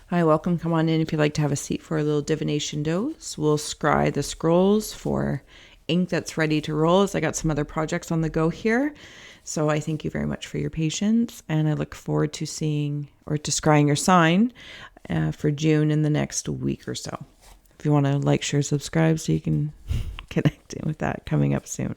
Hi, welcome. Come on in if you'd like to have a seat for a little divination dose. We'll scry the scrolls for ink that's ready to roll, as I got some other projects on the go here. So I thank you very much for your patience, and I look forward to seeing or to scrying your sign for June in the next week or so. If you want to like, share, subscribe so you can connect in with that coming up soon.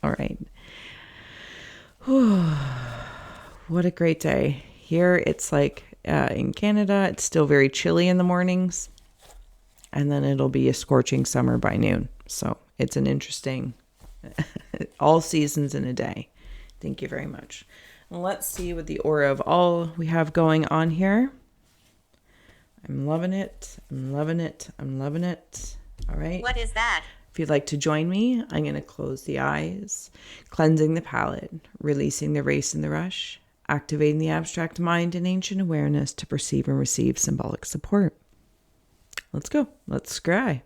All right. What a great day. Here it's like in Canada, it's still very chilly in the mornings, and then it'll be a scorching summer by noon. So it's an interesting, all seasons in a day. Thank you very much. And let's see what the aura of all we have going on here. I'm loving it. I'm loving it. I'm loving it. All right. What is that? If you'd like to join me, I'm going to close the eyes, cleansing the palate, releasing the race and the rush, activating the abstract mind and ancient awareness to perceive and receive symbolic support. Let's go. Let's scry.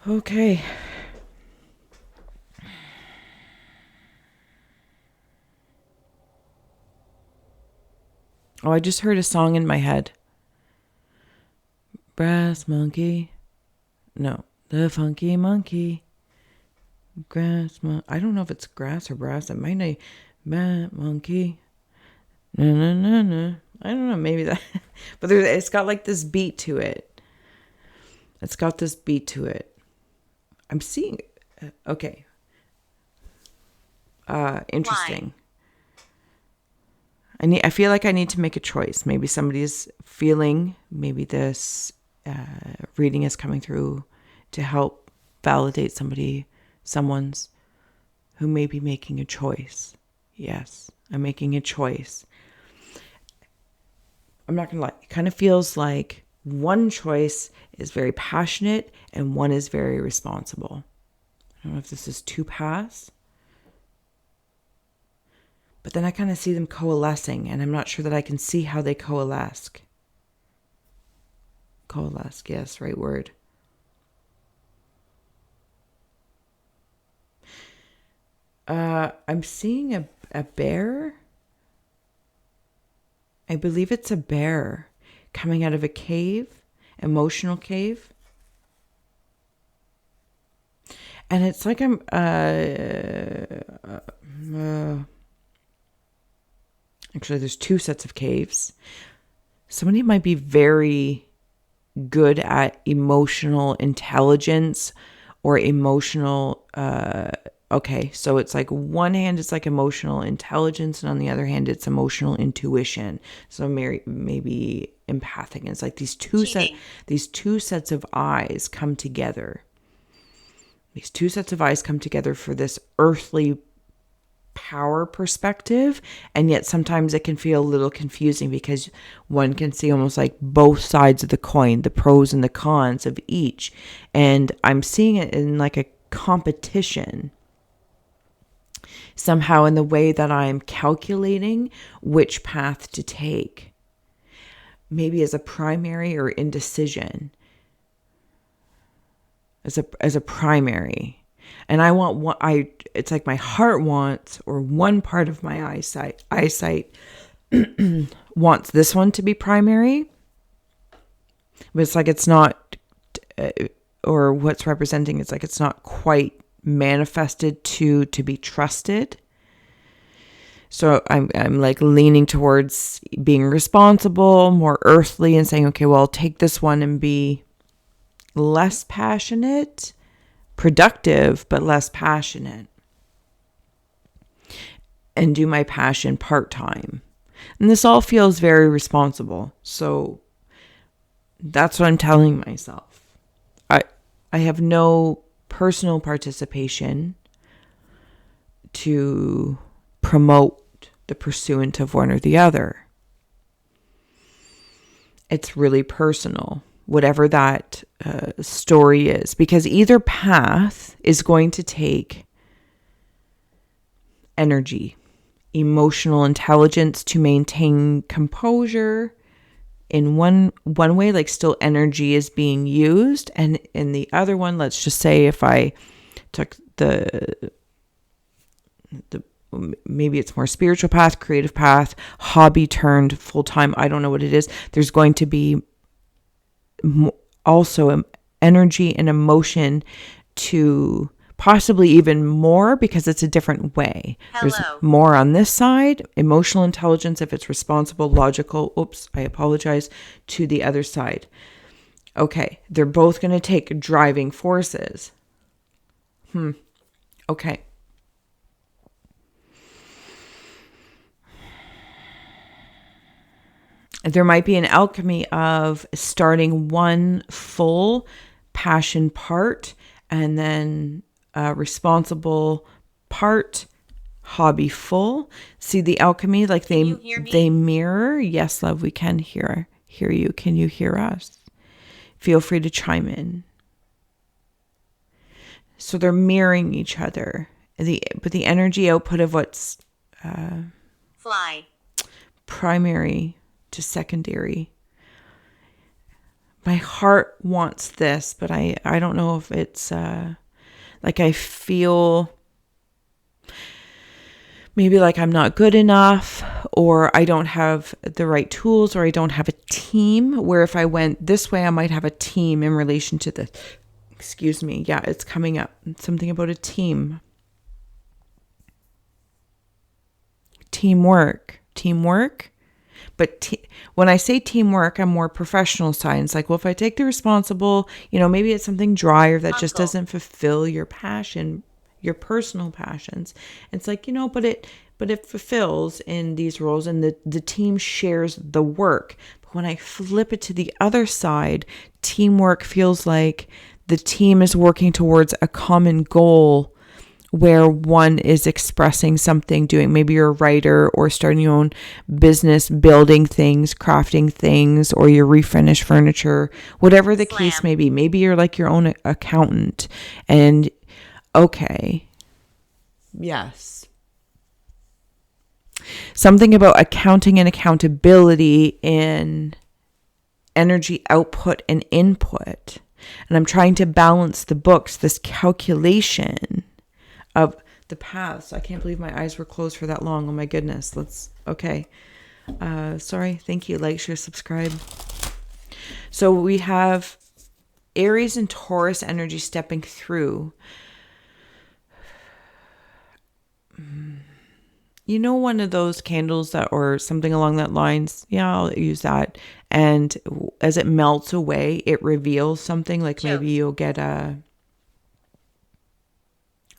Okay. Oh, I just heard a song in my head. Brass monkey. No, the funky monkey. Grass monkey. I don't know if it's grass or brass. It might be monkey. No, no, no, no. I don't know. Maybe that. But it's got like this beat to it. It's got this beat to it. I'm seeing. Okay. Interesting. Why? I feel like I need to make a choice. Maybe somebody's feeling. Maybe this reading is coming through to help validate someone's who may be making a choice. Yes, I'm making a choice. I'm not gonna lie. It kind of feels like one choice is very passionate and one is very responsible. I don't know if this is two paths. But then I kind of see them coalescing, and I'm not sure that I can see how they coalesce. Coalesce, yes, right word. I'm seeing a bear. I believe it's a bear coming out of a cave, emotional cave. And it's like I'm actually, there's two sets of caves. Somebody might be very good at emotional intelligence or emotional. Okay, so it's like one hand it's like emotional intelligence, and on the other hand it's emotional intuition. So maybe empathic. And it's like these two sets of eyes come together. These two sets of eyes come together for this earthly power perspective, and yet sometimes it can feel a little confusing because one can see almost like both sides of the coin, the pros and the cons of each. And I'm seeing it in like a competition somehow in the way that I'm calculating which path to take. Maybe as a primary or indecision. As a primary. And I want what it's like my heart wants, or one part of my eyesight wants this one to be primary. But it's like it's not, or what's representing, it's like it's not quite manifested to be trusted. So I'm like leaning towards being responsible, more earthly, and saying, okay, well, I'll take this one and be less passionate, productive, but less passionate, and do my passion part-time. And this all feels very responsible. So that's what I'm telling myself. I have no personal participation to promote the pursuit of one or the other. It's really personal, whatever that story is, because either path is going to take energy, emotional intelligence to maintain composure in one way, like still energy is being used, and in the other one, let's just say if I took the maybe it's more spiritual path, creative path, hobby turned full-time. I don't know what it is. There's going to be also energy and emotion to possibly even more, because it's a different way. Hello. There's more on this side, emotional intelligence, if it's responsible, logical, I apologize, to the other side. Okay, they're both going to take driving forces. Okay. There might be an alchemy of starting one full passion part and then a responsible part, hobby full. See the alchemy, like they mirror. Yes, love, we can hear you. Can you hear us? Feel free to chime in. So they're mirroring each other. But the energy output of what's fly primary to secondary. My heart wants this, but I don't know if it's like I feel maybe like I'm not good enough, or I don't have the right tools, or I don't have a team, where if I went this way, I might have a team in relation to the, excuse me. Yeah, it's coming up. Something about a team. Teamwork. But when I say teamwork, I'm more professional science. Like, well, if I take the responsible, maybe it's something drier that just doesn't fulfill your passion, your personal passions. It's like, but it fulfills in these roles, and the team shares the work. But when I flip it to the other side, teamwork feels like the team is working towards a common goal, where one is expressing something, doing, maybe you're a writer or starting your own business, building things, crafting things, or you refurnish furniture, whatever the case may be. Maybe you're like your own accountant, and okay. Yes. Something about accounting and accountability in energy output and input. And I'm trying to balance the books, this calculation of the paths. I can't believe my eyes were closed for that long. Oh my goodness. Okay. Sorry. Thank you. Like, share, subscribe. So we have Aries and Taurus energy stepping through. One of those candles that, or something along that lines. Yeah, I'll use that. And as it melts away, it reveals something, like maybe you'll get a...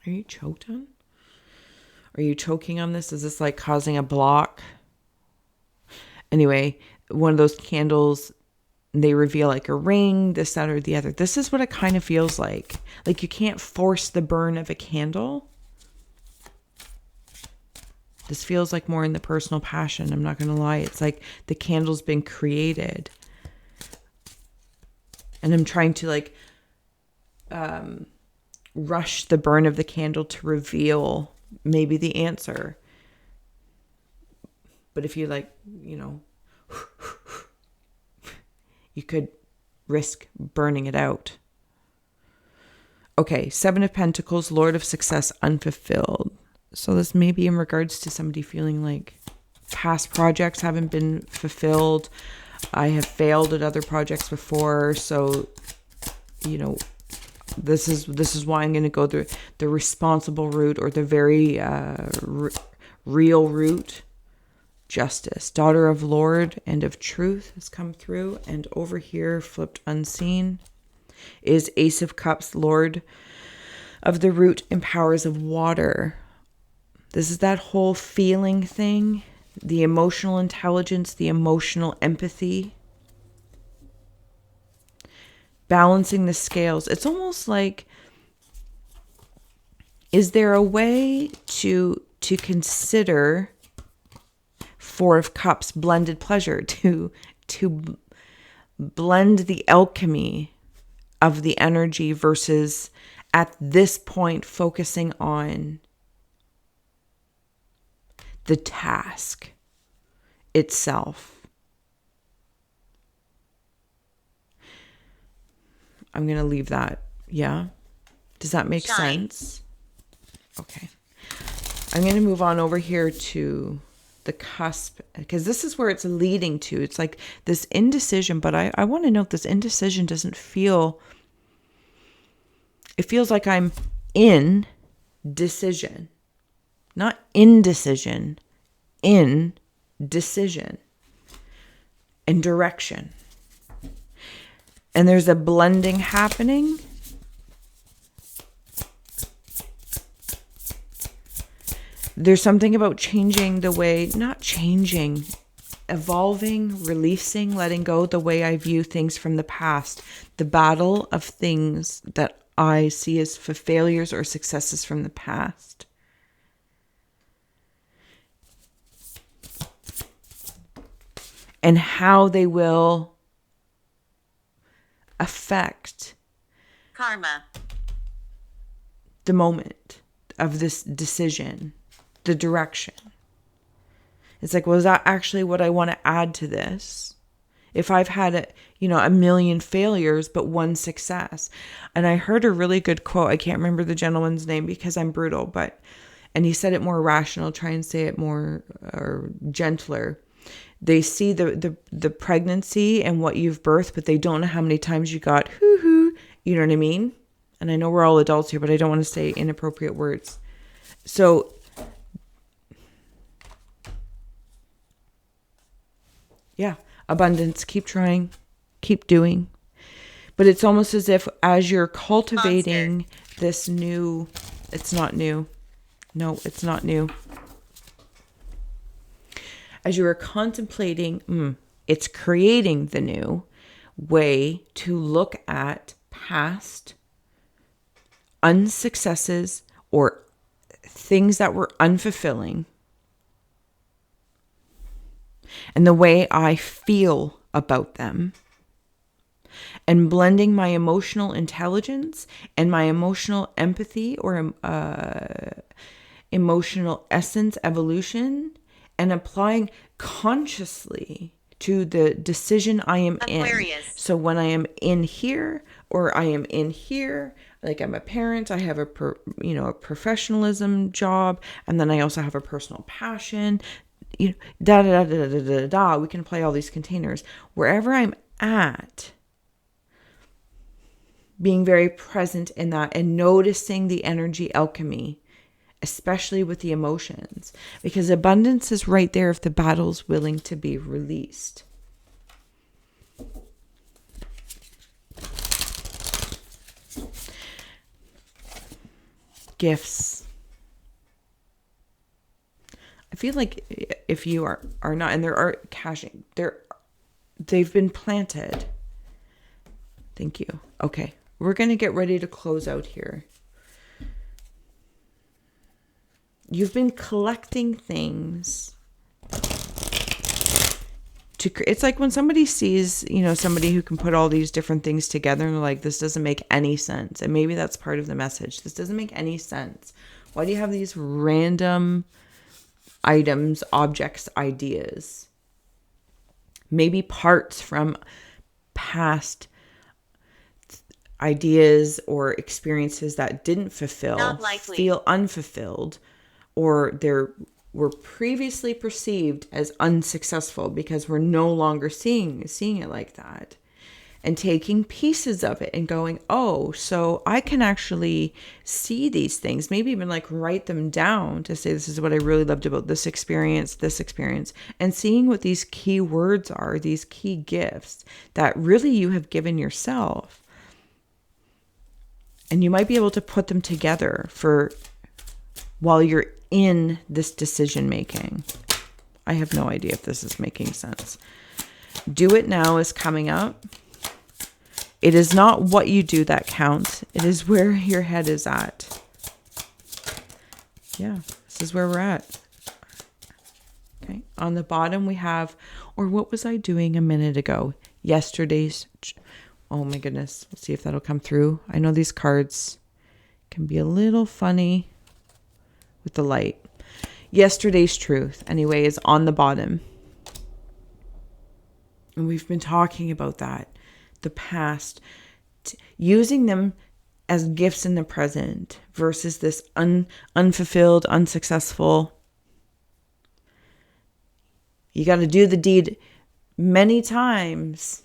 Are you choked on? Are you choking on this? Is this like causing a block? Anyway, one of those candles, they reveal like a ring, this, that, or the other. This is what it kind of feels like. Like you can't force the burn of a candle. This feels like more in the personal passion. I'm not going to lie. It's like the candle's been created. And I'm trying to like... rush the burn of the candle to reveal maybe the answer. But if you like, you could risk burning it out. Okay, Seven of Pentacles, Lord of Success, unfulfilled. So this may be in regards to somebody feeling like past projects haven't been fulfilled. I have failed at other projects before, so this is why I'm going to go the responsible route, or the very real route. Justice, Daughter of Lord and of Truth has come through. And over here, flipped unseen, is Ace of Cups, Lord of the Root and Powers of Water. This is that whole feeling thing, the emotional intelligence, the emotional empathy. Balancing the scales. It's almost like, is there a way to consider Four of Cups, blended pleasure, to blend the alchemy of the energy versus at this point focusing on the task itself? I'm going to leave that. Yeah. Does that make sense? Okay. I'm going to move on over here to the cusp, because this is where it's leading to. It's like this indecision, but I want to note this indecision doesn't feel, it feels like I'm in decision, not indecision, in decision and direction. And there's a blending happening. There's something about changing the way, not changing, evolving, releasing, letting go the way I view things from the past. The battle of things that I see as failures or successes from the past. And how they will affect karma, the moment of this decision, the direction. It's like, well, is that actually what I want to add to this? If I've had a million failures, but one success. And I heard a really good quote. I can't remember the gentleman's name because I'm brutal, and he said it more rational, try and say it more or gentler. They see the pregnancy and what you've birthed, but they don't know how many times you got hoo-hoo. You know what I mean? And I know we're all adults here, but I don't want to say inappropriate words. So yeah, abundance, keep trying, keep doing. But it's almost as if as you're cultivating this new, it's not new. No, it's not new. As you are contemplating, it's creating the new way to look at past unsuccesses or things that were unfulfilling and the way I feel about them, and blending my emotional intelligence and my emotional empathy or emotional essence evolution, and applying consciously to the decision I am Aquarius. in. So when I am in here or I am in here, like I'm a parent, I have a professionalism job, and then I also have a personal passion. We can apply all these containers. Wherever I'm at, being very present in that and noticing the energy alchemy, especially with the emotions, because abundance is right there if the battle's willing to be released. Gifts. I feel like if you are not, and there are caching, they've been planted. Thank you. Okay, we're going to get ready to close out here. You've been collecting things it's like when somebody sees, somebody who can put all these different things together and they're like, this doesn't make any sense. And maybe that's part of the message. This doesn't make any sense. Why do you have these random items, objects, ideas? Maybe parts from past ideas or experiences that didn't fulfill, feel unfulfilled, or were previously perceived as unsuccessful because we're no longer seeing it like that. And taking pieces of it and going, oh, so I can actually see these things, maybe even like write them down to say, this is what I really loved about this experience, and seeing what these key words are, these key gifts that really you have given yourself. And you might be able to put them together for while you're in this decision making. I have no idea if this is making sense. Do it now is coming up. It is not what you do that counts. It is where your head is at. Yeah, this is where we're at. Okay. On the bottom we have, or what was I doing a minute ago? Yesterday's. Oh my goodness. Let's see if that'll come through. I know these cards can be a little funny with the light. Yesterday's truth, anyway, is on the bottom. And we've been talking about that. The past. Using them as gifts in the present versus this unfulfilled, unsuccessful. You got to do the deed many times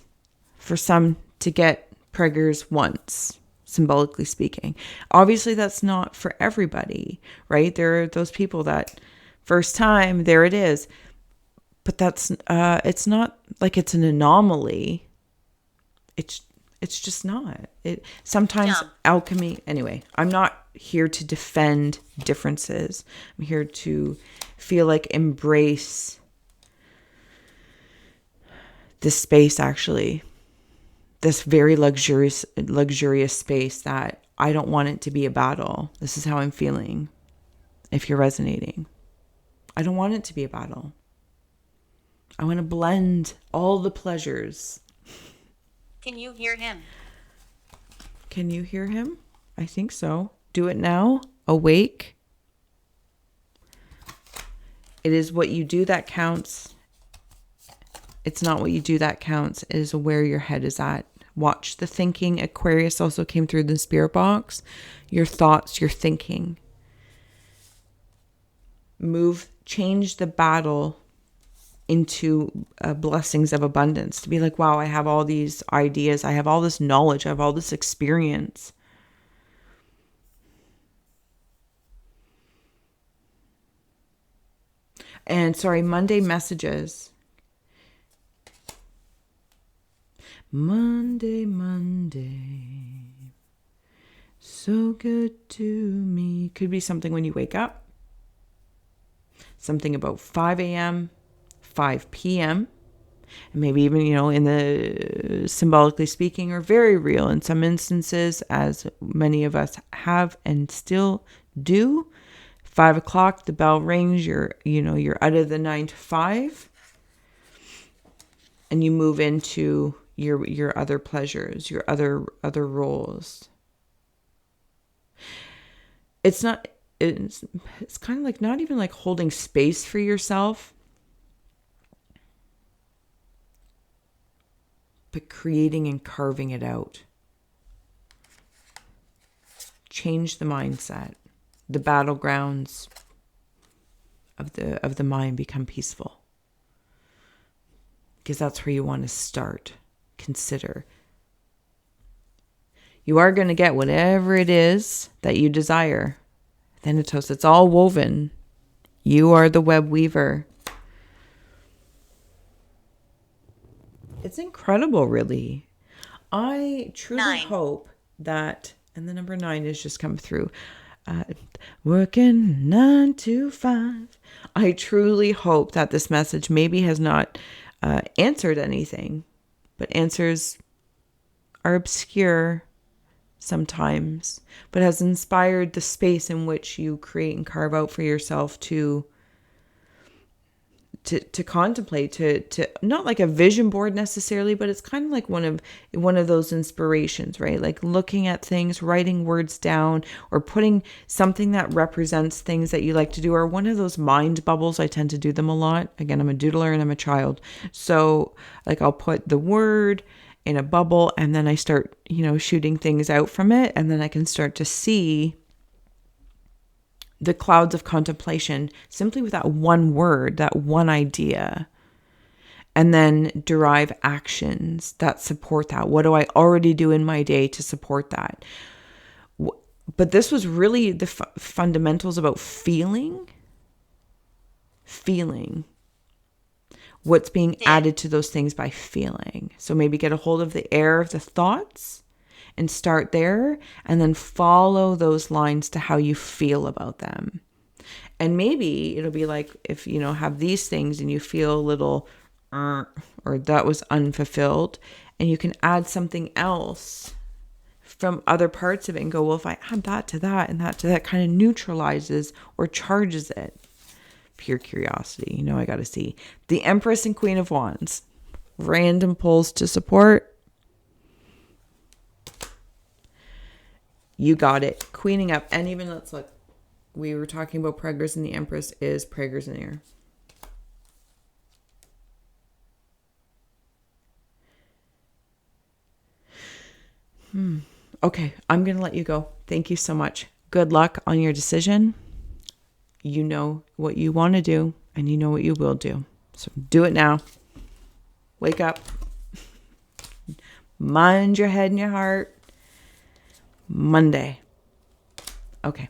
for some to get preggers once, symbolically speaking. Obviously, that's not for everybody, right? There are those people that first time, there it is. But that's it's not like it's an anomaly. It's just not. It sometimes alchemy. Anyway, I'm not here to defend differences. I'm here to feel like embrace this space, actually. This very luxurious space that I don't want it to be a battle. This is how I'm feeling. If you're resonating, I don't want it to be a battle. I want to blend all the pleasures. Can you hear him? Can you hear him? I think so. Do it now. Awake. It is what you do that counts. It's not what you do that counts. It is where your head is at. Watch the thinking. Aquarius also came through the spirit box. Your thoughts, your thinking. Change the battle into blessings of abundance. To be like, wow, I have all these ideas. I have all this knowledge. I have all this experience. And sorry, Monday messages. Monday, so good to me. Could be something when you wake up. Something about 5 a.m., 5 p.m., and maybe even, in the symbolically speaking, or very real in some instances, as many of us have and still do. 5 o'clock, the bell rings, you're out of the 9 to 5, and you move into your other pleasures, your other roles. It's kind of like not even like holding space for yourself, but creating and carving it out. Change the mindset. The battlegrounds of the mind become peaceful. Because that's where you want to start. Consider. You are going to get whatever it is that you desire. Thanatos, it's all woven. You are the web weaver. It's incredible, really. I truly hope that, and the number 9 has just come through, working 9 to 5. I truly hope that this message maybe has not answered anything, but answers are obscure sometimes, but has inspired the space in which you create and carve out for yourself to contemplate, to not like a vision board necessarily, but it's kind of like one of those inspirations, right? Like looking at things, writing words down, or putting something that represents things that you like to do, or one of those mind bubbles. I tend to do them a lot. Again, I'm a doodler and I'm a child. So like I'll put the word in a bubble and then I start, shooting things out from it. And then I can start to see the clouds of contemplation simply with that one word, that one idea, and then derive actions that support that. What do I already do in my day to support that? But this was really the fundamentals about feeling what's being added to those things by feeling. So maybe get a hold of the air of the thoughts and start there, and then follow those lines to how you feel about them. And maybe it'll be like if have these things and you feel a little or that was unfulfilled, and you can add something else from other parts of it and go, well, if I add that to that and that to that, kind of neutralizes or charges it. Pure curiosity. I got to see the Empress and Queen of Wands. Random pulls to support. You got it. Queening up. And even let's look. We were talking about preggers, and the Empress is preggers in air. Okay, I'm going to let you go. Thank you so much. Good luck on your decision. You know what you want to do, and you know what you will do. So do it now. Wake up. Mind your head and your heart. Monday. Okay.